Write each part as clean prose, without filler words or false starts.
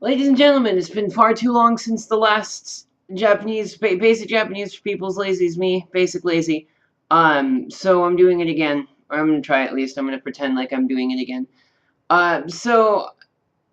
Ladies and gentlemen, it's been far too long since the last basic Japanese for people's lazy is me, basic lazy. So I'm doing it again. Or I'm gonna try at least. I'm gonna pretend like I'm doing it again. So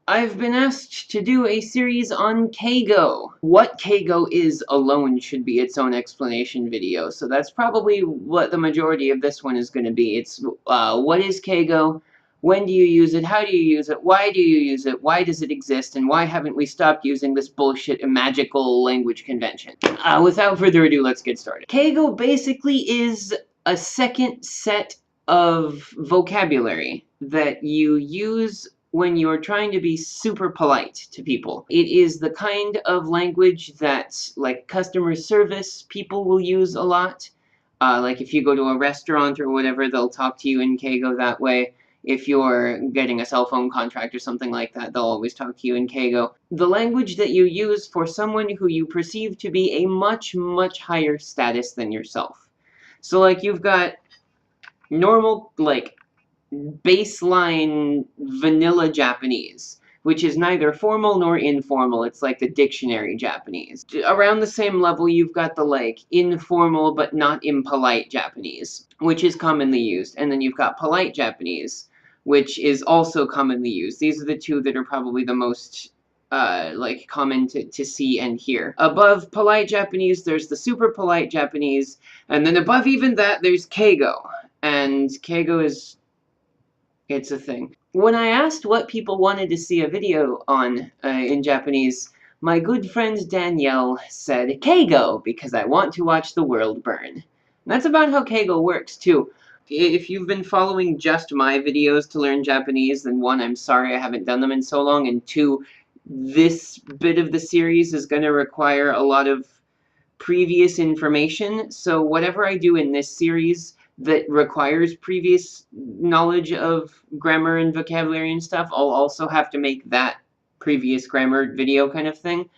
I've been asked to do a series on Keigo. What Keigo is alone should be its own explanation video. So that's probably what the majority of this one is going to be. It's what is Keigo? When do you use it? How do you use it? Why do you use it? Why does it exist? And why haven't we stopped using this bullshit magical language convention? Without further ado, let's get started. Keigo basically is a second set of vocabulary that you use when you're trying to be super polite to people. It is the kind of language that, like, customer service people will use a lot. Like, if you go to a restaurant or whatever, they'll talk to you in Keigo that way. If you're getting a cell phone contract or something like that, they'll always talk to you in Keigo. The language that you use for someone who you perceive to be a much, much higher status than yourself. So, like, you've got normal, like, baseline vanilla Japanese, which is neither formal nor informal. It's like the dictionary Japanese. Around the same level, you've got the, like, informal but not impolite Japanese, which is commonly used. And then you've got polite Japanese, which is also commonly used. These are the two that are probably the most like, common to see and hear. Above polite Japanese, there's the super polite Japanese, and then above even that, there's Keigo. And Keigo is, it's a thing. When I asked what people wanted to see a video on in Japanese, my good friend Danielle said Keigo, because I want to watch the world burn. And that's about how Keigo works, too. If you've been following just my videos to learn Japanese, then one, I'm sorry I haven't done them in so long, and two, this bit of the series is going to require a lot of previous information, so whatever I do in this series that requires previous knowledge of grammar and vocabulary and stuff, I'll also have to make that previous grammar video kind of thing.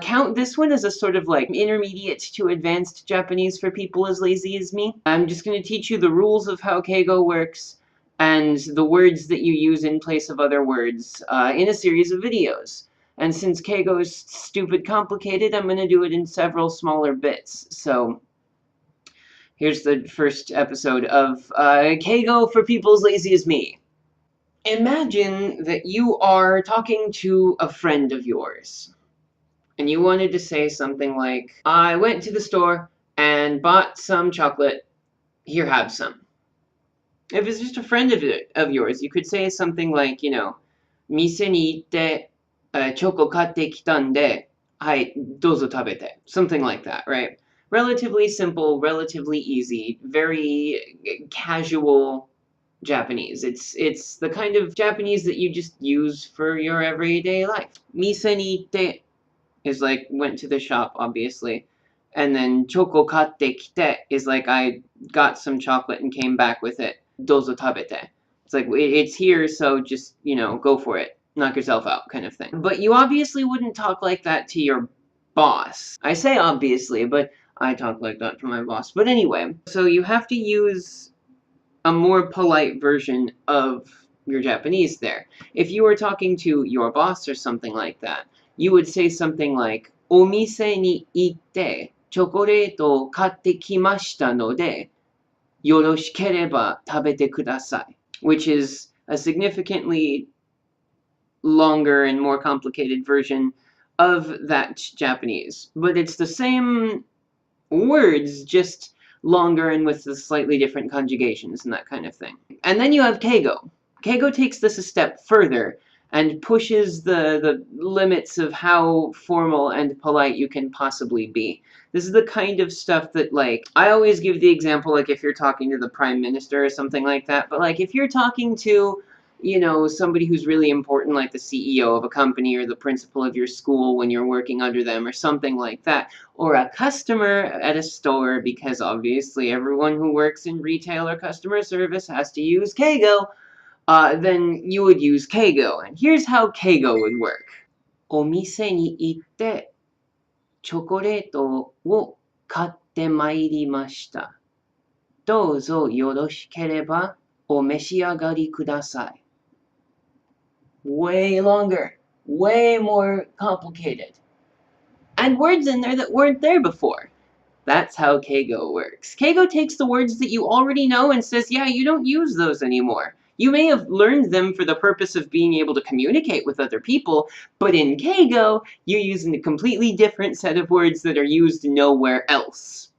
Count this one as a sort of, like, intermediate to advanced Japanese for people as lazy as me. I'm just going to teach you the rules of how Keigo works and the words that you use in place of other words in a series of videos. And since Keigo is stupid complicated, I'm going to do it in several smaller bits. So here's the first episode of Keigo for people as lazy as me. Imagine that you are talking to a friend of yours, and you wanted to say something like, I went to the store and bought some chocolate. Here, have some. If it's just a friend of yours, you could say something like, you know, 店に行って、チョコ買ってきたんで、はい、どうぞ食べて. Something like that, right? Relatively simple, relatively easy, very casual Japanese. It's the kind of Japanese that you just use for your everyday life. 店に行って is like went to the shop, obviously. And then チョコ買ってきて is like I got some chocolate and came back with it. どうぞ食べて. It's like, it's here, so just, you know, go for it. Knock yourself out, kind of thing. But you obviously wouldn't talk like that to your boss. I say obviously, but I talk like that to my boss. But anyway, so you have to use a more polite version of your Japanese there. If you were talking to your boss or something like that, you would say something like, お店に行ってチョコレートを買ってきましたので、よろしければ食べてください. Which is a significantly longer and more complicated version of that Japanese. But it's the same words, just longer and with the slightly different conjugations and that kind of thing. And then you have Keigo. Keigo takes this a step further and pushes the limits of how formal and polite you can possibly be. This is the kind of stuff that, like, I always give the example, like, if you're talking to the prime minister or something like that, but, like, if you're talking to, you know, somebody who's really important, like the CEO of a company or the principal of your school when you're working under them or something like that, or a customer at a store, because obviously everyone who works in retail or customer service has to use Keigo, then you would use Keigo. And here's how Keigo would work. お店に行ってチョコレートを買ってまいりました。どうぞよろしければお召し上がりください. Way longer. way more complicated. And words in there that weren't there before. That's how Keigo works. Keigo takes the words that you already know and says, yeah, you don't use those anymore. You may have learned them for the purpose of being able to communicate with other people, but in Keigo, you're using a completely different set of words that are used nowhere else.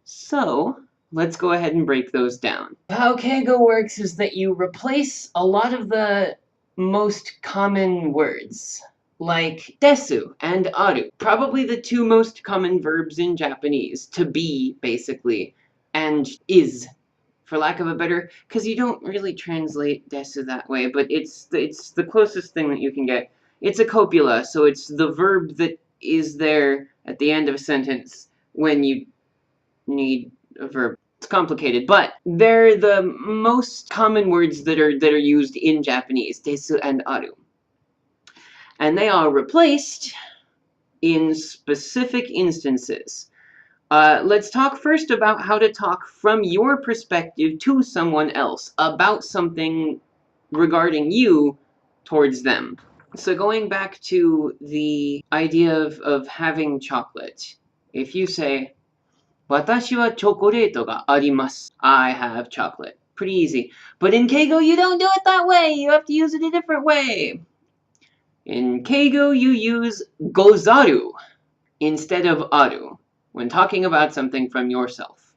So, let's go ahead and break those down. How Keigo works is that you replace a lot of the most common words, like desu and aru, probably the two most common verbs in Japanese, to be, basically, and is, for lack of a better, because you don't really translate desu that way, but it's the closest thing that you can get. It's a copula, so it's the verb that is there at the end of a sentence when you need a verb. It's complicated, but they're the most common words that are used in Japanese, desu and aru. And they are replaced in specific instances. Let's talk first about how to talk from your perspective to someone else about something regarding you towards them. So going back to the idea of having chocolate, if you say, 私はチョコレートがあります. I have chocolate. Pretty easy. But in Keigo, you don't do it that way. You have to use it a different way. In Keigo, you use Gozaru instead of aru when talking about something from yourself.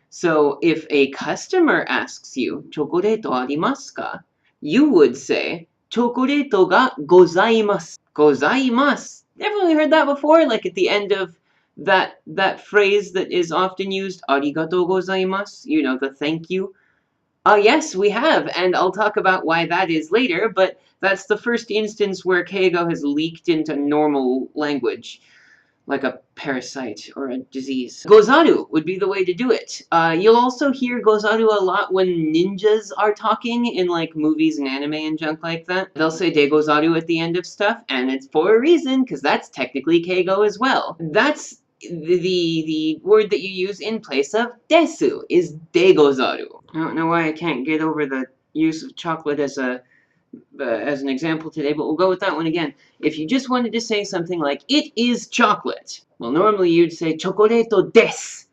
So if a customer asks you, チョコレートありますか? You would say, チョコレートがございます. Gozaimasu. Definitely heard that before, like at the end of that phrase that is often used, arigatou gozaimasu, you know, the thank you. Yes, we have, and I'll talk about why that is later, but that's the first instance where Keigo has leaked into normal language, like a parasite or a disease. Gozaru would be the way to do it. You'll also hear Gozaru a lot when ninjas are talking in like movies and anime and junk like that. They'll say de Gozaru at the end of stuff, and it's for a reason, because that's technically Keigo as well. That's the word that you use in place of desu is de Gozaru. I don't know why I can't get over the use of chocolate as an example today, but we'll go with that one again. If you just wanted to say something like, it is chocolate, well, normally you'd say, chocoreto desu.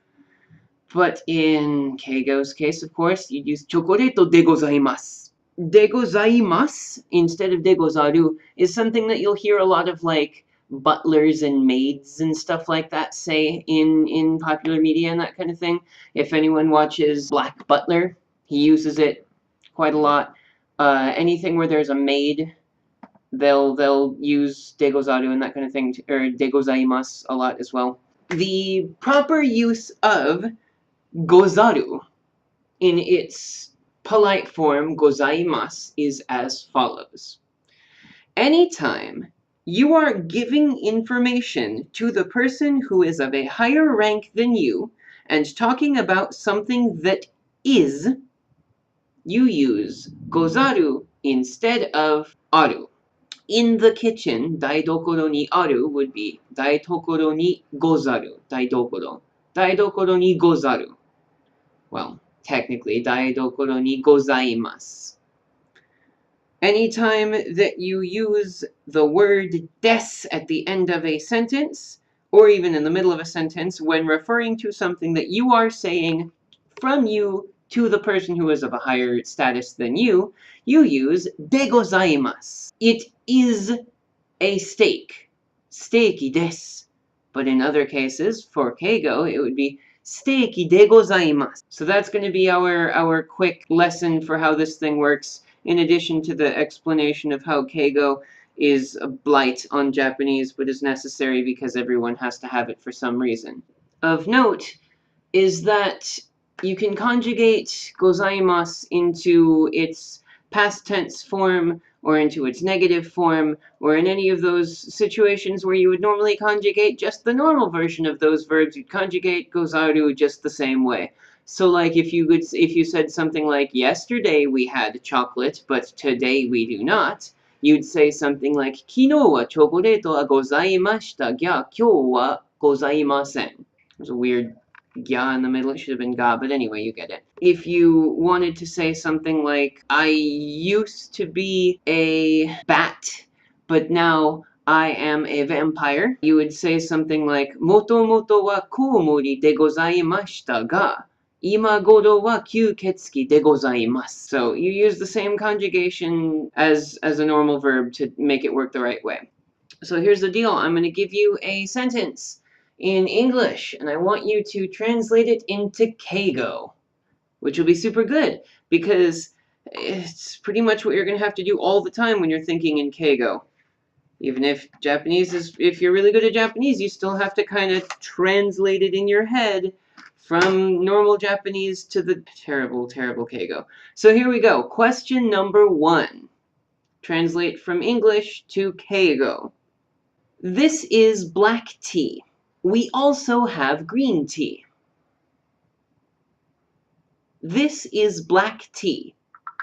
But in Keigo's case, of course, you'd use chocoreto de gozaimasu. De gozaimasu, instead of de gozaru, is something that you'll hear a lot of, like, butlers and maids and stuff like that say in popular media and that kind of thing. If anyone watches Black Butler, he uses it quite a lot. Anything where there's a maid, they'll use de gozaru and that kind of thing, or de gozaimasu a lot as well. The proper use of gozaru in its polite form, gozaimasu, is as follows. Anytime you are giving information to the person who is of a higher rank than you and talking about something that is, you use gozaru instead of aru. In the kitchen, daidokoro ni aru would be daidokoro ni gozaru. Daidokoro. Daidokoro ni gozaru. Well, technically, daidokoro ni gozaimasu. Anytime that you use the word des at the end of a sentence, or even in the middle of a sentence, when referring to something that you are saying from you to the person who is of a higher status than you, you use de gozaimasu. It is a steak. Steaki desu. But in other cases, for Keigo, it would be steaki de gozaimasu. So that's going to be our quick lesson for how this thing works, in addition to the explanation of how Keigo is a blight on Japanese, but is necessary because everyone has to have it for some reason. Of note is that you can conjugate gozaimasu into its past tense form, or into its negative form, or in any of those situations where you would normally conjugate just the normal version of those verbs, you'd conjugate gozaru just the same way. So like if you said something like, yesterday we had chocolate, but today we do not, you'd say something like, 昨日はチョコレートはございましたが、今日はございません. There's a weird gya in the middle. It should have been ga, but anyway, you get it. If you wanted to say something like, I used to be a bat, but now I am a vampire. You would say something like, Moto moto wa koumori de gozaimashita ga, ima goro wa kyuketsuki de gozaimasu. So you use the same conjugation as a normal verb to make it work the right way. So here's the deal. I'm going to give you a sentence in English, and I want you to translate it into Keigo, which will be super good because it's pretty much what you're going to have to do all the time when you're thinking in Keigo. Even if Japanese is, if you're really good at Japanese, you still have to kind of translate it in your head from normal Japanese to the terrible, terrible Keigo. So here we go. Question number 1. Translate from English to Keigo. This is black tea. We also have green tea. This is black tea.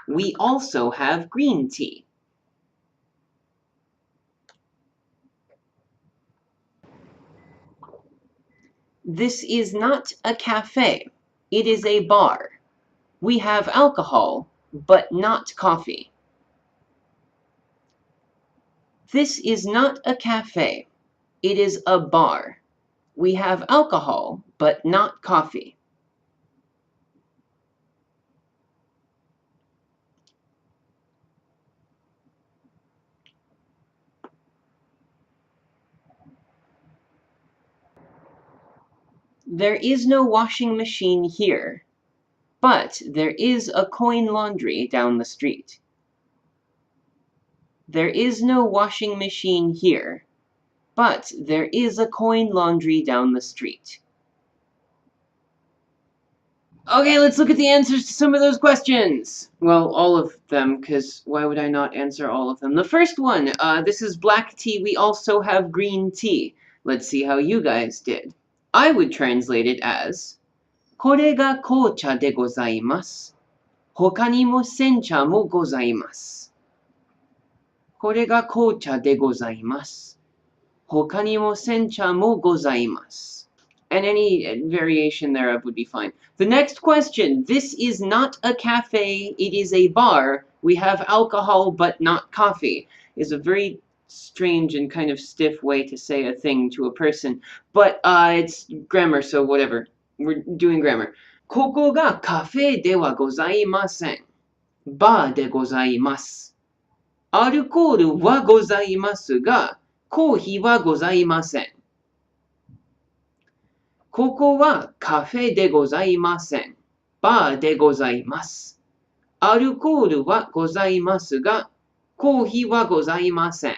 We also have green tea. This is not a cafe. It is a bar. We have alcohol, but not coffee. This is not a cafe. It is a bar. We have alcohol, but not coffee. There is no washing machine here, but there is a coin laundry down the street. There is no washing machine here, but there is a coin laundry down the street. Okay, let's look at the answers to some of those questions. Well, all of them, because why would I not answer all of them? The first one, this is black tea. We also have green tea. Let's see how you guys did. I would translate it as, これが紅茶でございます。他にも煎茶もございます。これが紅茶でございます。他にも煎茶もございます。And any variation thereof would be fine. The next question. This is not a cafe. It is a bar. We have alcohol, but not coffee. Is a very strange and kind of stiff way to say a thing to a person. But it's grammar, so whatever. We're doing grammar. ここがカフェではございません。バーでございます。アルコールはございますが、コーヒーはございません。ここはカフェでございません。バーでございます。アルコールはございますが、コーヒーはございません。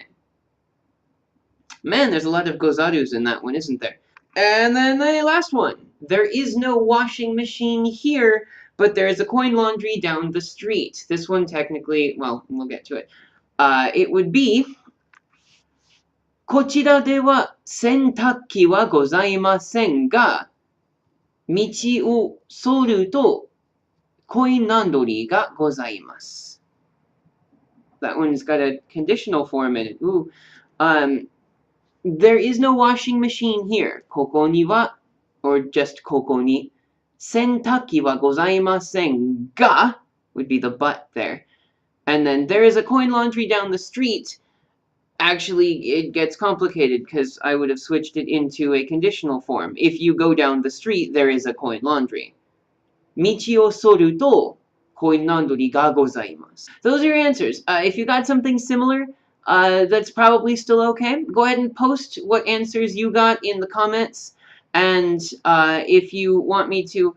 Man, there's a lot of Gozarus in that one, isn't there? And then the last one. There is no washing machine here, but there is a coin laundry down the street. This one technically, well, we'll get to it. It would be, こちらでは洗濯機はございませんが、道をそるとコインランドリーがございます。That one's got a conditional form in it. Ooh. There is no washing machine here. ここには or just ここに洗濯機はございませんが would be the but there. And then there is a coin laundry down the street. Actually, it gets complicated because I would have switched it into a conditional form. If you go down the street, there is a coin laundry. 道をそるとコインランドリーがございます。Those are your answers. If you got something similar, that's probably still okay. Go ahead and post what answers you got in the comments. And if you want me to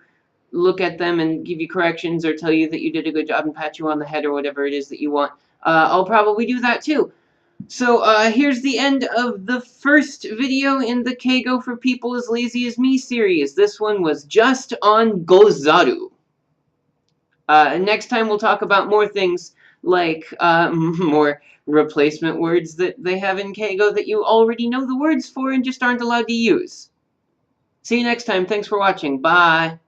look at them and give you corrections or tell you that you did a good job and pat you on the head or whatever it is that you want, I'll probably do that too. So here's the end of the first video in the Keigo for People as Lazy as Me series. This one was just on Gozaru. Next time we'll talk about more things like more replacement words that they have in Keigo that you already know the words for and just aren't allowed to use. See you next time. Thanks for watching. Bye.